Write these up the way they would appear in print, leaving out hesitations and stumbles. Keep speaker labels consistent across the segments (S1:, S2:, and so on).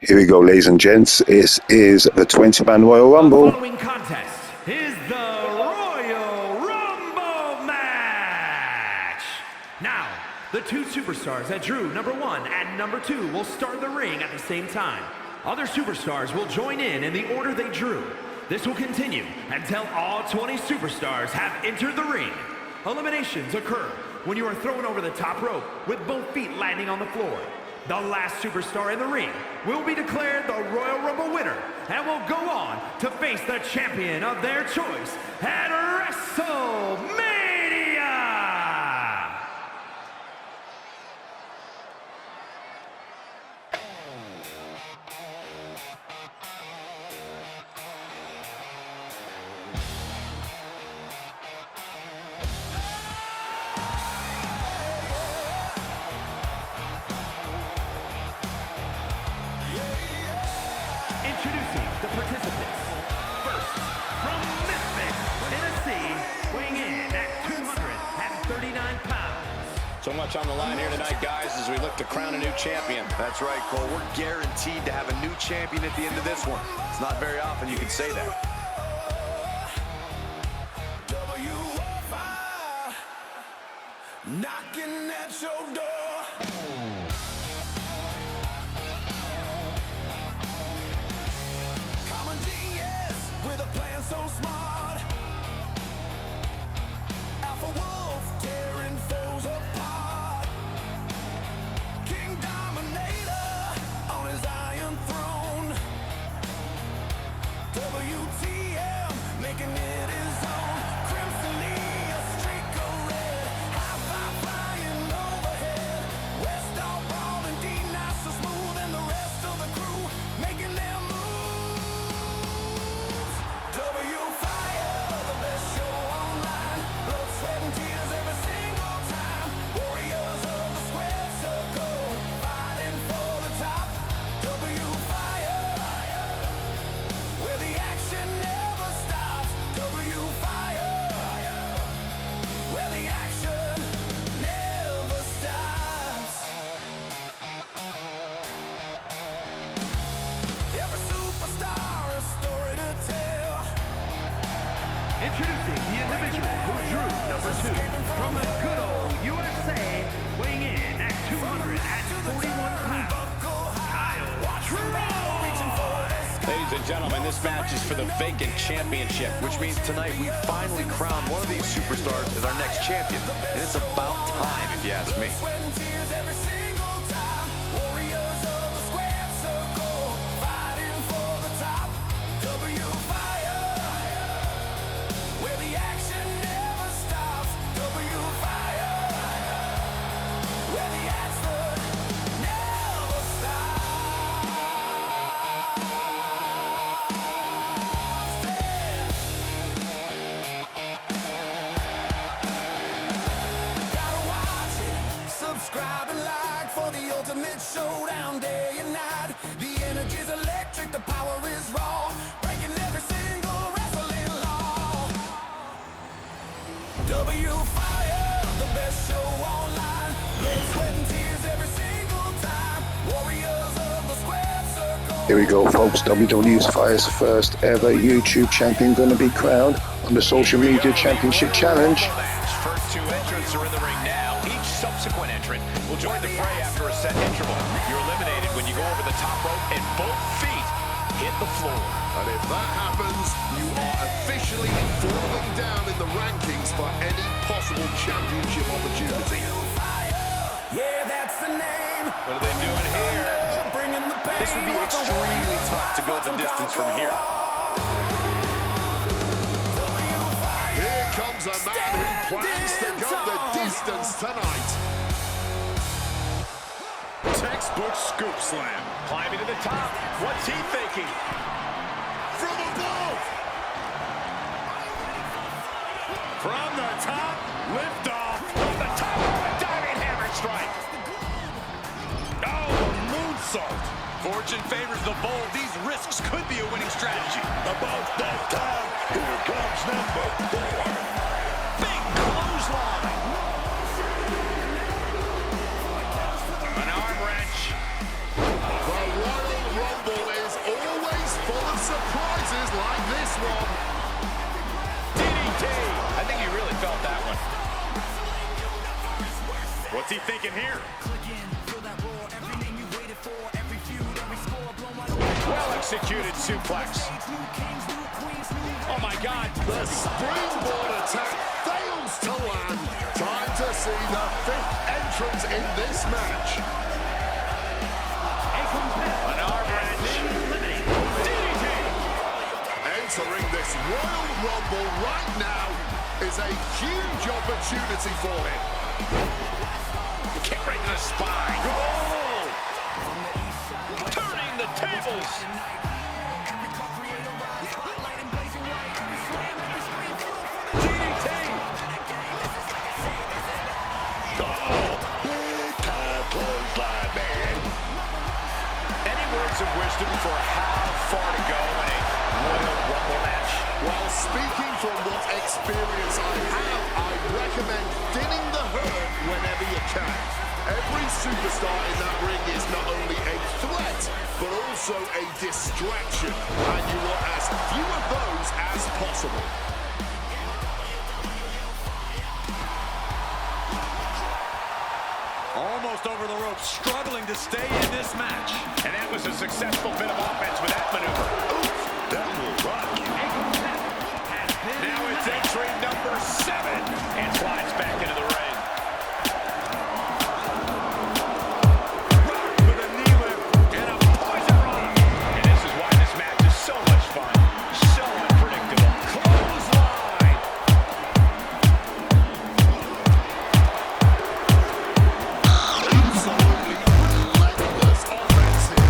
S1: Here we go, ladies and gents. This is the 20-man Royal Rumble.
S2: The following contest is the Royal Rumble match. Now, the two superstars that drew number 1 and number 2 will start the ring at the same time. Other superstars will join in the order they drew. This will continue until all 20 superstars have entered the ring. Eliminations occur when you are thrown over the top rope with both feet landing on the floor. The last superstar in the ring will be declared the Royal Rumble winner and will go on to face the champion of their choice at WrestleMania! Introducing the participants. First, from Memphis, Tennessee, weighing in at 239 pounds.
S3: So much on the line here tonight, guys, as we look to crown a new champion.
S4: That's right, Cole. We're guaranteed to have a new champion at the end of this one. It's not very often you can say that.
S5: Knocking at your door. Common genius with a plan so smart. Alpha wolf tearing foes apart. King Dominator on his iron throne. WTM making it his own. Crimson Lee, a streak of red. High five flying overhead. West all brawl and D not so smooth, and the rest of the crew making their moves. W Fire, the best show online. Blood, sweat, and tears every single time. Warriors of the square circle, fighting for the top. W Fire, where the action never stops. W Fire, where the action never stops. Every superstar a story to tell.
S2: Introducing the individual who drew number 2 from the good old USA, weighing in at 241 pounds. Kyle True.
S3: Ladies and gentlemen, this match is for the vacant championship,
S4: Which means tonight we finally crown one of these superstars as our next champion. And it's about time, if you ask me.
S5: Sweat and tears every single time. Warriors of the square circle, fighting for the top. W Fire, where the action never stops. W Fire, where the action never stops. Gotta watch it, subscribe and like for the ultimate showdown day and night. The energy's electric, the power is raw, breaking every single wrestling law. W Fire, the best show online. Blood, sweat, and tears every single time. Warriors of the square circle.
S1: Here we go, folks. WWE's first ever YouTube champion going to be crowned on the Social Media Championship Challenge.
S3: First two entrants are in the ring now. Each subsequent entrant will join the fray after a set interval. You're eliminated when you go over the top rope and both feet hit the floor.
S6: And if that happens, you are officially falling down in the rankings for any possible championship opportunity.
S5: Yeah, that's the name.
S3: What are they doing here?
S5: Bringing the pain.
S4: This would be extremely tough to go the distance from here.
S6: Here comes a man who plans to go the distance tonight. Textbook scoop slam.
S3: Climbing to the top. What's he thinking?
S6: From above.
S3: From the top, lift off. From the top, a diving hammer strike.
S6: Oh, moonsault.
S3: Fortune favors the bold. These risks could be a winning strategy.
S6: About that time, here comes number 4.
S3: Big clothesline. An arm wrench.
S6: The Royal Rumble
S3: felt that one. What's he thinking here? Well-executed suplex. Oh, my God.
S6: The springboard attack fails to land. Time to see the 5th entrance in this match.
S3: An arm wrench. DDT.
S6: Entering this Royal Rumble right now is a huge opportunity for him.
S3: Kick right to the spine. Oh! Turning the tables. DDT. Oh, big time clothesline, man. Any words of wisdom for how far to go in a Royal Rumble match?
S6: Well, speaking from what experience I have, I recommend thinning the herd whenever you can. Every superstar in that ring is not only a threat, but also a distraction. And you want as few of those as possible.
S4: Almost over the ropes, struggling to stay in this match.
S3: And that was a successful bit of offense with that maneuver. Oof, that will rock. Now it's entry number 7 and slides back into the ring. Rock with a knee lift and a poison rock. And this is why this match is so much fun. So unpredictable. Clothesline.
S6: Absolutely relentless offense here.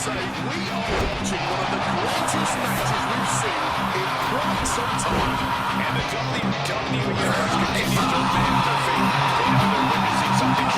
S6: say we are watching one of the greatest matches we've seen in quite some time.
S3: And the WWE Universe continues to demand their fate. They know they're witnessing something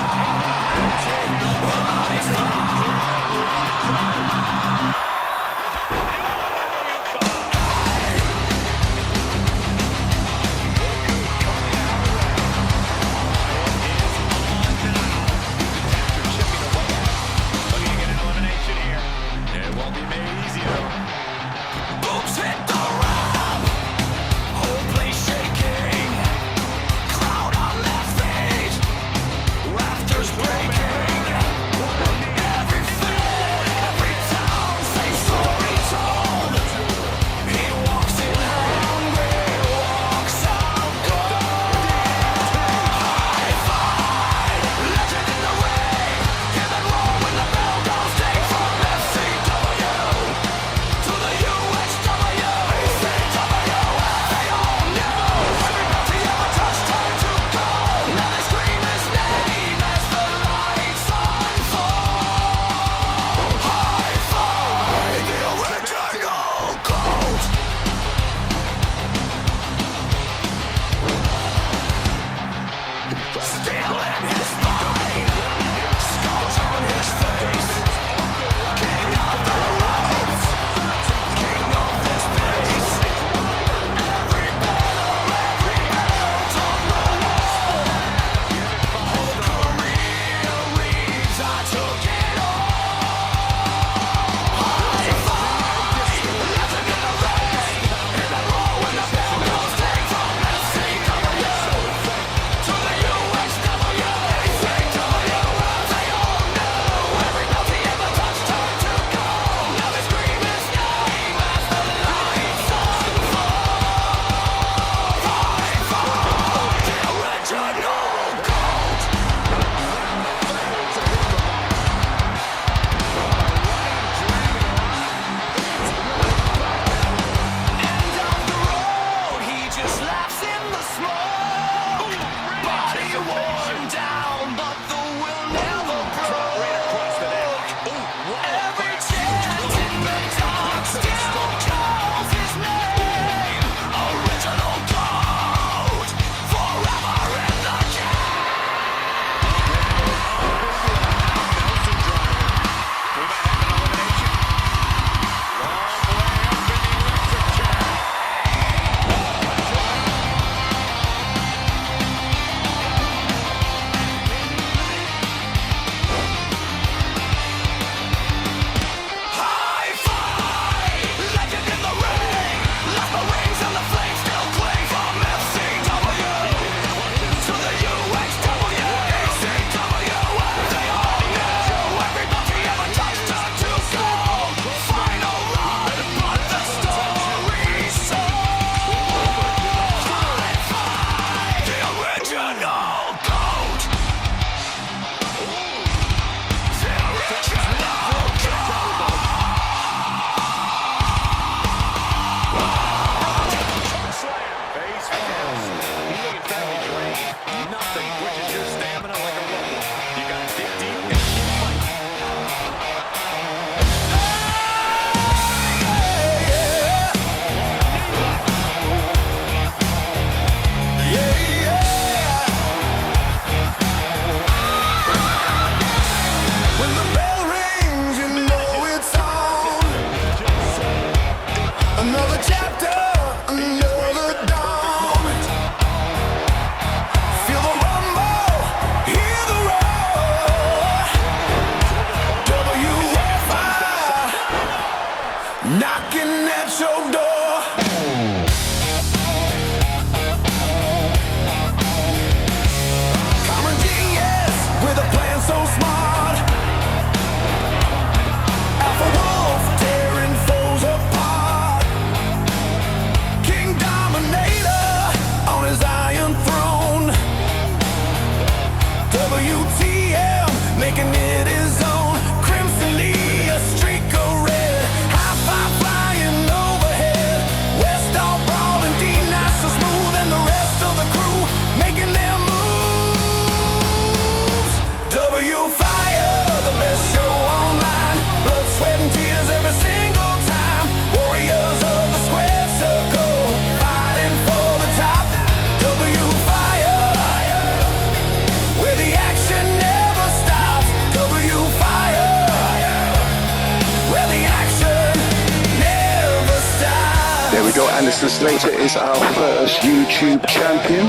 S1: Mr. Slater is our first YouTube champion.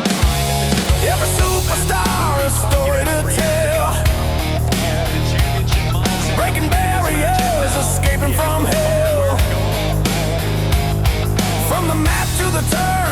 S5: Every superstar a story to tell. Breaking barriers, escaping from hell. From the mat to the turf.